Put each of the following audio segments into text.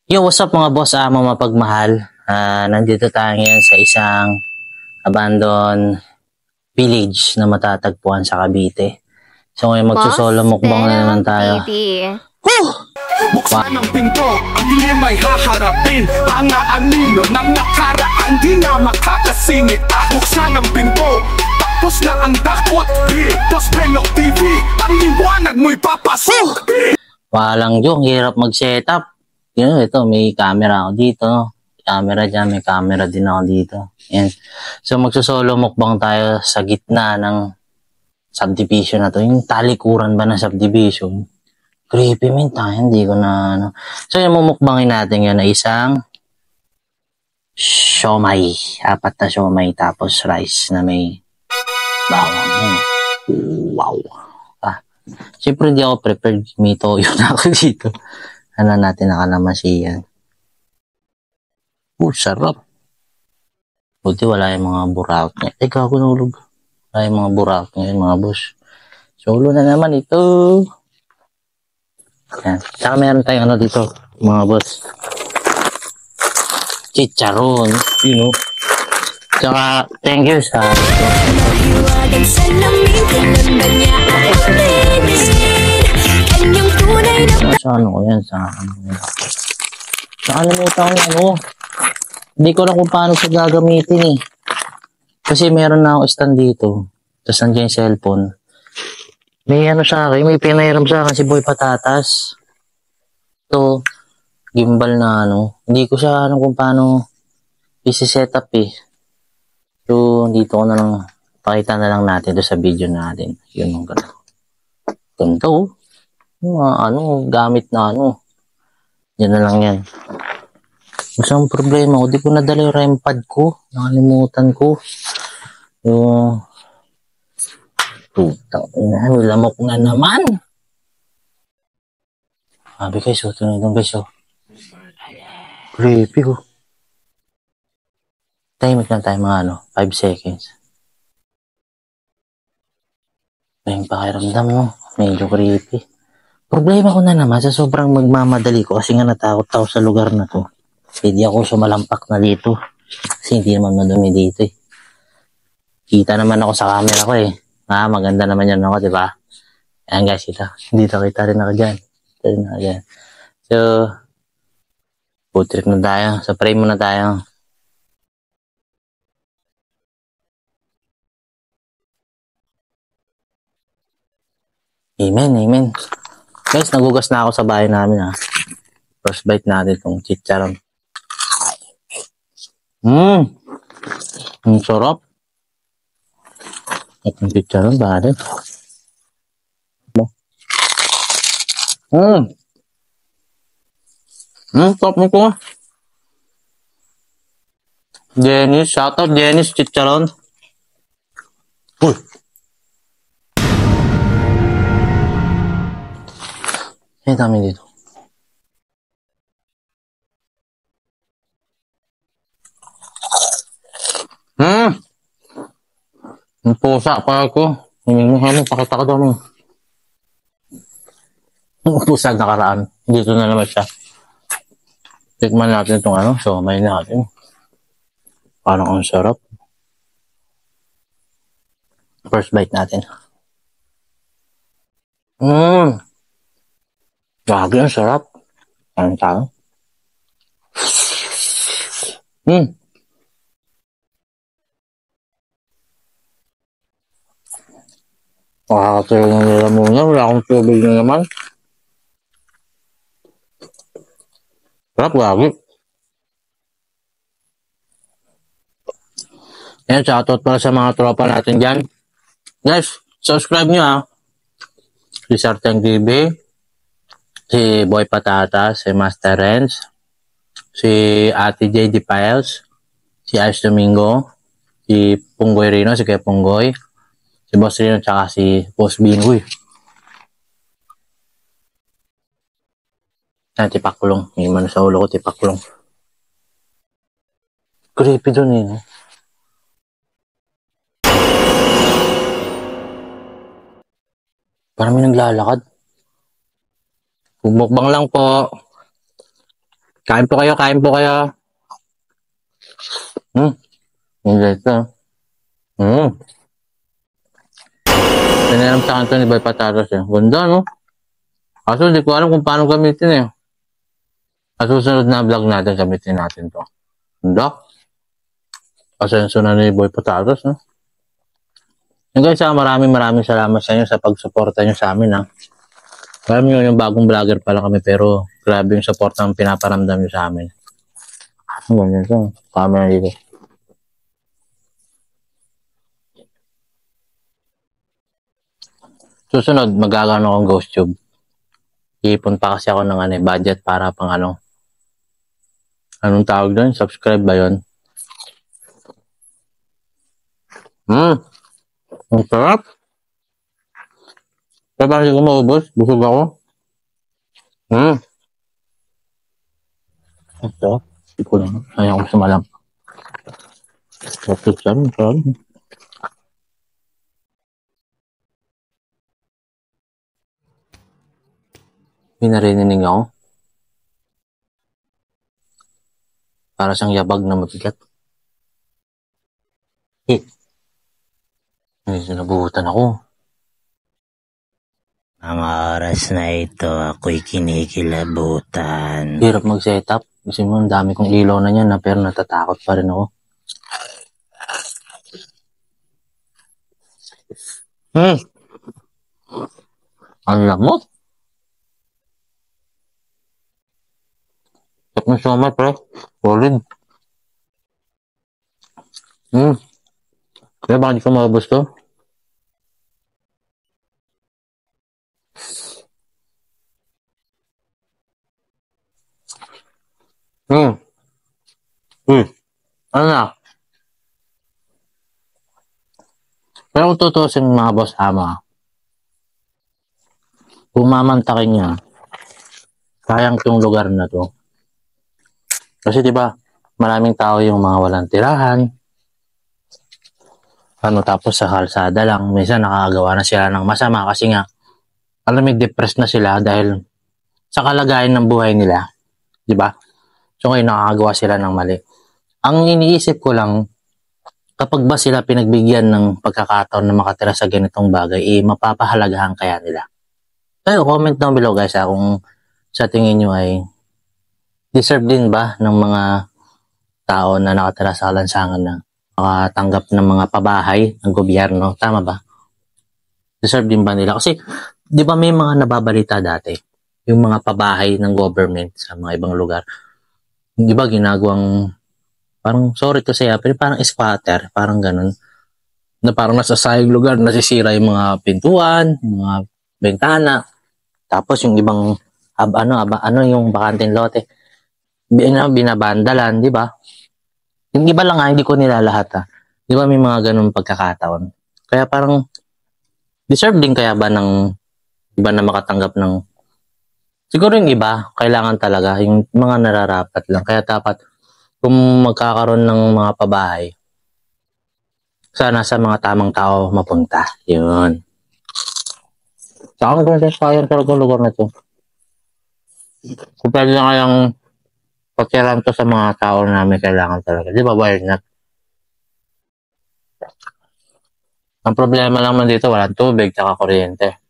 Yo, what's up mga boss, mga mapagmahal. Nandito tayo ngayon sa isang abandoned village na matatagpuan sa Cavite. So ngayon magsusolo Boss, mukbang na naman tayo. Woo! Buksan ang pinto, ang dilim ay haharapin. Ang aanino ng nakaraan, di na makakasingit. Buksan ang pinto, tapos na ang dakwat. Dito's Penok TV, ang liwanag mo'y papasok. Walang yung hirap mag-setup. Ito, may camera ako dito. Camera dyan, may camera din ako dito. Yan. So magsusolo mukbang tayo sa gitna ng subdivision na to. Yung talikuran ba ng subdivision? Creepy man tayo, hindi ko na ano. So yung mumukbangin natin yun na isang siomay. 4 na siomay tapos rice na may bawang. Yan. Wow. Siyempre hindi ako prepared. May toyo na ako dito. Ano natin nakalamansi yan. Sarap. Buti wala yung mga burak niya. Teka ako nulog. Wala yung mga burak niya mga boss. Solo na naman ito. Yan. Saka meron tayong ano dito, mga boss. Chicharon. You know. Saka, thank you sa... Sa ano ko yan? Sa kalimutan ko ano. Hindi ko na kung paano siya gagamitin eh. Kasi meron na akong stand dito. Tapos nandiyan yung cellphone. May ano sa akin, may pinahiram sa akin si Boy Patatas. Ito, gimbal na ano. Hindi ko siya alam kung paano isi-set up eh. So, dito ko na lang, pakita na lang natin ito sa video natin. Yun ang ganda. Ganda oh. Ano, gamit na ano. Yan na lang yan. Masang problema ko, di ko nadala yung REM pad ko. Nakalimutan ko. Yung... Putang ina, lamok na naman. Sabi guys, tunay doon guys, creepy ko. Timing lang tayo mga ano, 5 seconds. Yung pakiramdam no, medyo creepy. Problema ko na naman sa sobrang magmamadali ko kasi nga natakot ako sa lugar na to. Hindi ako sumalampak na dito. Kasi hindi naman madumi dito eh. Kita naman ako sa camera ko eh. Maganda naman yan ako, diba? Ayan guys, dito kita rin ako dyan. Kita rin ako dyan. So, food trip na tayo. Sa frame muna tayo. Amen, amen. Guys, nagugas na ako sa bahay namin ha. First bite natin itong chicharon. Ang sarap. Itong chicharon, pare. Top nito. Dennis, shout out Dennis chicharon. Uy. Ang dami dito. Ang pusa pa ako. Pakita ko daw mo. Ang pusa nakaraan. Dito na naman siya. Tikman natin itong ano. So, may natin. Parang ang sarap. First bite natin. Grabe ang sarap. Anong tao? Nakakatayo na nila muna. Wala akong tubig na naman. Sarap, grabe. Ayan, shoutout pala sa mga tropa natin dyan. Guys, subscribe nyo ha. Si Sarteng TV, si Boy Patatas, si Master Renz, si Ate JD Piles, si Ice Domingo, si Punggoy Rino, si Kuya Punggoy, si Boss Rino, tsaka si Boss Binoy. Tipaklong. May man sa ulo ko, tipaklong. Creepy dun eh. Parang may naglalakad. Bumukbang lang po. Kain po kayo, kain po kayo. Hindi ito. Pinaram sa akin ito ni Boy Patatas eh. Ganda, no? Kaso hindi ko alam kung paano gamitin eh. Sa susunod na vlog natin, gamitin natin to. Ganda. Asenso na ni Boy Patatas, no? Yung guys, maraming salamat sa inyo sa pagsuporta nyo sa amin, ha. Alam nyo, yung bagong vlogger pala kami, pero grabe yung support ang pinaparamdam nyo sa amin. Ganyan ito. Camera dito. Susunod, magagano akong ghost tube. Iipon pa kasi ako ng budget para pang anong tawag doon? Subscribe ba yun? Ang sarap. Kaya ba hindi ko maubos? Busog ako. Ito. Hindi ko lang. Ayaw ko sumalam. Sarap yan. Sarap. May narinig ako. Para siyang yabag na mabigat. Nabuhutan ako. Ang oras na ito, ako'y kinikilabutan. Hirap mag-setup. Kasi mo, ang dami kong ilaw na yan, pero natatakot pa rin ako. Ang lamot. Tap na so much, pre. Solid. Kaya bakit di ko maubos to? Ano na? Pero kung tutusin mga boss ama, pumamantakin niya, sayang tong lugar na to. Kasi diba, maraming tao yung mga walang tirahan, tapos sa kalsada lang, minsan nakakagawa na sila ng masama kasi nga, may depressed na sila dahil sa kalagayan ng buhay nila, diba? So ngayon nakakagawa sila ng mali. Ang iniisip ko lang, kapag ba sila pinagbigyan ng pagkakataon na makatira sa ganitong bagay, mapapahalagahan kaya nila. Pero comment down below guys kung sa tingin nyo ay deserve din ba ng mga tao na nakatira sa kalansangan na makatanggap ng mga pabahay ng gobyerno? Tama ba? Deserve din ba nila? Kasi, di ba may mga nababalita dati? Yung mga pabahay ng government sa mga ibang lugar. Di ba ginagawang, parang, sorry to say, pero parang squatter, parang ganun. Na parang nasa sayang lugar, nasisira yung mga pintuan, mga bintana. Tapos yung ibang, yung bakanting lote, binabandalan, di ba? Yung iba lang hindi ko nilalahat Di ba may mga ganun pagkakataon? Kaya parang, deserve din kaya ba ng iba na makatanggap ng, siguro yung iba, kailangan talaga, yung mga nararapat lang. Kaya dapat, kung magkakaroon ng mga pabahay, sana sa mga tamang tao mapunta. Yun. Saka maganda sayang talaga lugar na ito. Kung pwede na kayang pagkiram to sa mga tao na may kailangan talaga. Di ba, why not? Ang problema lang man dito, walang tubig tsaka kuryente.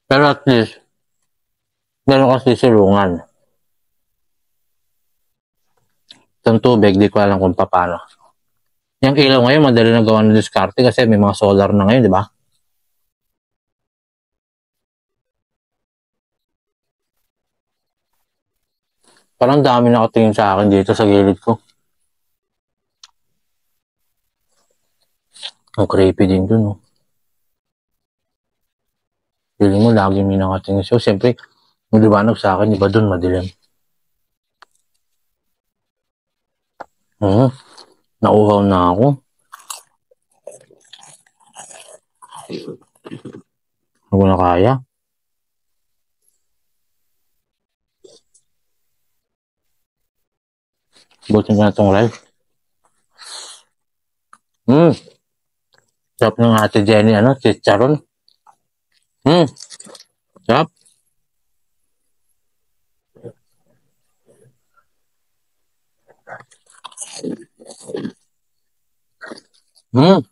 Pero at least, meron kasi silungan. Itong tubig, di ko alam kung paano. Yung ilaw ngayon, madali na gawa ng diskarte kasi may mga solar na ngayon, di ba? Parang dami nakatingin sa akin dito sa gilid ko. Ang creepy din dun, no? Feeling mo, lagi may nakatingin. So, siyempre, maliwanag sa akin, iba dun, madilim. Nauhaw na ako. Hindi ko na kaya. Butin ko na itong live. Sarap ng Ate Jenny, chicharon. Sarap. Ang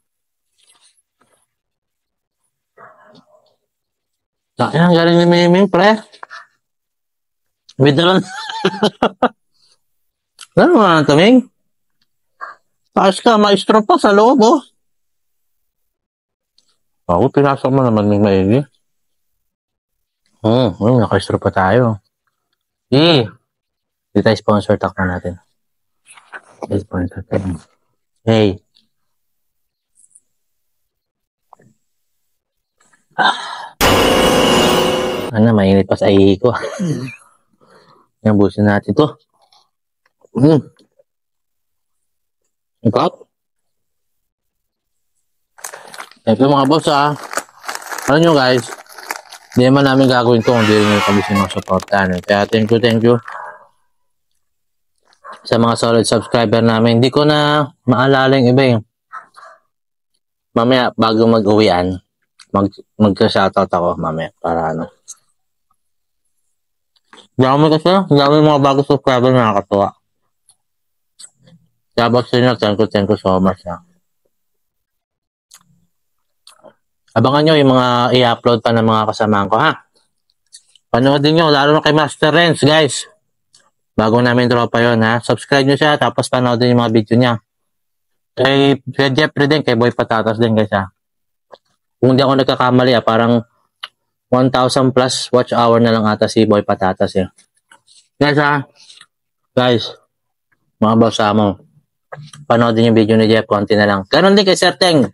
galing ni Miming, pre. Withdraw. Ano nga, Tuming? Taas ka, maestro pa sa loob, oh. Ako, pinasok mo naman ng maigi. Naka-estro pa tayo. Di tayo sponsor, takpan natin. Sponsor tayo. Hey. Ano, mainit pa sa ihi ko. Yan, busin natin to. Ikot. Ito mga boss, ano nyo guys, hindi naman namin gagawin to kung hindi nyo kami sinusuportahan. Kaya thank you sa mga solid subscriber namin. Hindi ko na maalala yung iba eh. Mamaya bago mag-uwian, magka-shoutout ako mamaya para ano. Dami mga bago subscriber na nakakatuwa. Kaya boss nyo, thank you so much. Abangan nyo yung mga i-upload pa ng mga kasamahan ko, ha? Panoodin nyo, lalo na kay Master Renz, guys. Bago namin tropa yun, ha? Subscribe nyo siya, tapos panoodin yung mga video niya. Kay Jeffrey din, kay Boy Patatas din, guys, ha? Kung hindi ako nagkakamali, parang 1,000 plus watch hour na lang ata si Boy Patatas, eh. Guys, ha? Guys, mga boss mo, panoodin yung video ni Jeff, konti na lang. Ganon din kay Sir Teng.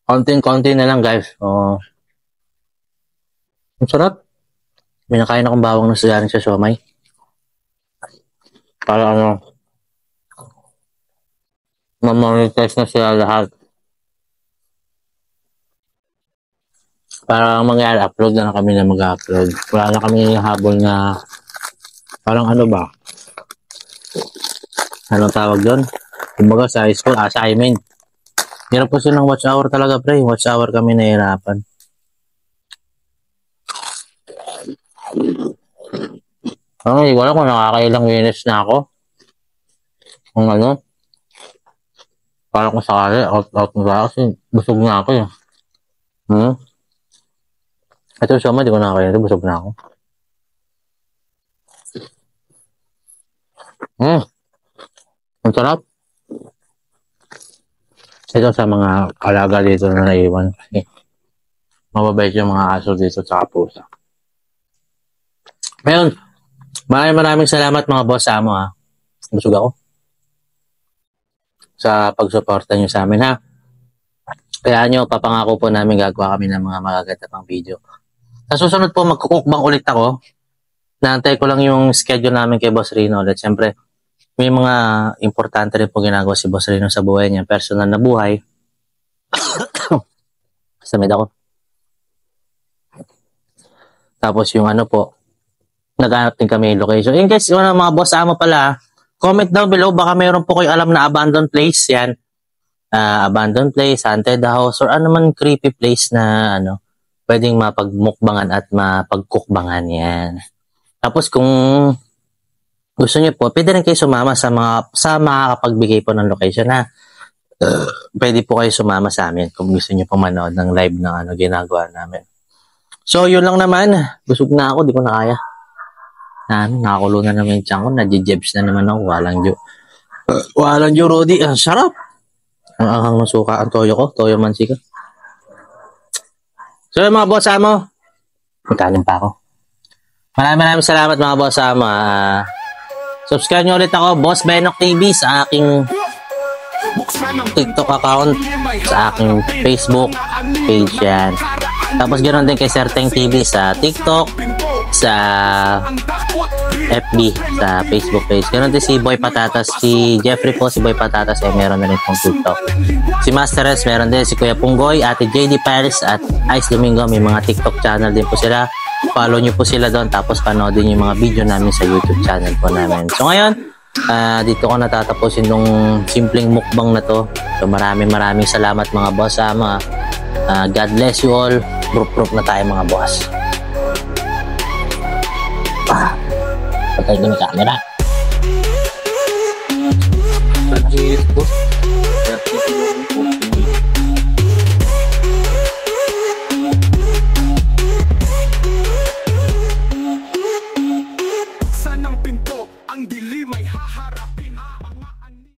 Konti na lang, guys. Ang sarap. May nakain akong bawang na sigaring sa siomay. Para ano, ma-monetize na sila lahat. Para mangyari, upload na kami na mag-upload. Wala na kami habol na, parang ano ba? Anong tawag doon? Kumbaga sa high school, assignment. Hirap po silang watch hour talaga, pre. Watch hour kami nahihirapan. Hindi ko alam kung nakakailang minutes na ako. Kung ano. Para kung sakali, out na kasi busog na ako eh. Ito siya, di ko nakakaya. Busog na ako. Ang sarap. Ito sa mga alaga dito na naiwan. Mababait yung mga aso dito sa pusa. Ngayon, maraming salamat mga boss mo, ha. Busog ako. Sa pagsuporta nyo sa amin, ha. Kaya nyo, papangako po namin gagawa kami ng mga magaganda pang video. Sa susunod po, magkukukbang ulit ako. Naantay ko lang yung schedule namin kay Boss Rino ulit. Siyempre, may mga importante rin po ginagawa si Boss Rino sa buhay niya. Personal na buhay. Samid ako. Tapos yung ano po, naghanap din kami yung location. In case yung mga boss mo pala, comment down below. Baka mayroon po kayo alam na abandoned place. Yan. Abandoned place, haunted house, or ano man creepy place na ano, pwedeng mapagmukbangan at mapagkukbangan. Yan. Tapos kung gusto niyo po, pwede rin kayo sumama sa makakapagbigay po ng location, ha. Pwede po kayo sumama sa amin kung gusto niyo po manood ng live na ano ginagawa namin. So, yun lang naman. Busog na ako, di ko na kaya. Nakakulo na naman yung tiyan ko. Nadjijebs na naman ako. Walang Joe Rudy. Ang sarap. Ang anghang ng suka ang toyo ko. Toyo mansika. So, mga boss mo, magkalim pa ako. Maraming salamat mga boss mo. Subscribe nyo ulit ako, Boss Benok TV, sa aking TikTok account, sa aking Facebook page yan. Tapos ganoon din kay Sir Teng TV sa TikTok, sa FB, sa Facebook page. Ganoon din si Boy Patatas, si Jeffrey po, si Boy Patatas ay meron na rin pong TikTok. Si Master S, meron din si Kuya Punggoy, Ate JD Paris at Ice Domingo, may mga TikTok channel din po sila. Follow nyo po sila doon, tapos panoodin yung mga video namin sa YouTube channel po namin. So ngayon, dito ko natatapusin nung simpleng mukbang na to. So maraming salamat mga boss mo. God bless you all. Group na tayo mga boss. Patay ko na camera. ang dilim ay haharap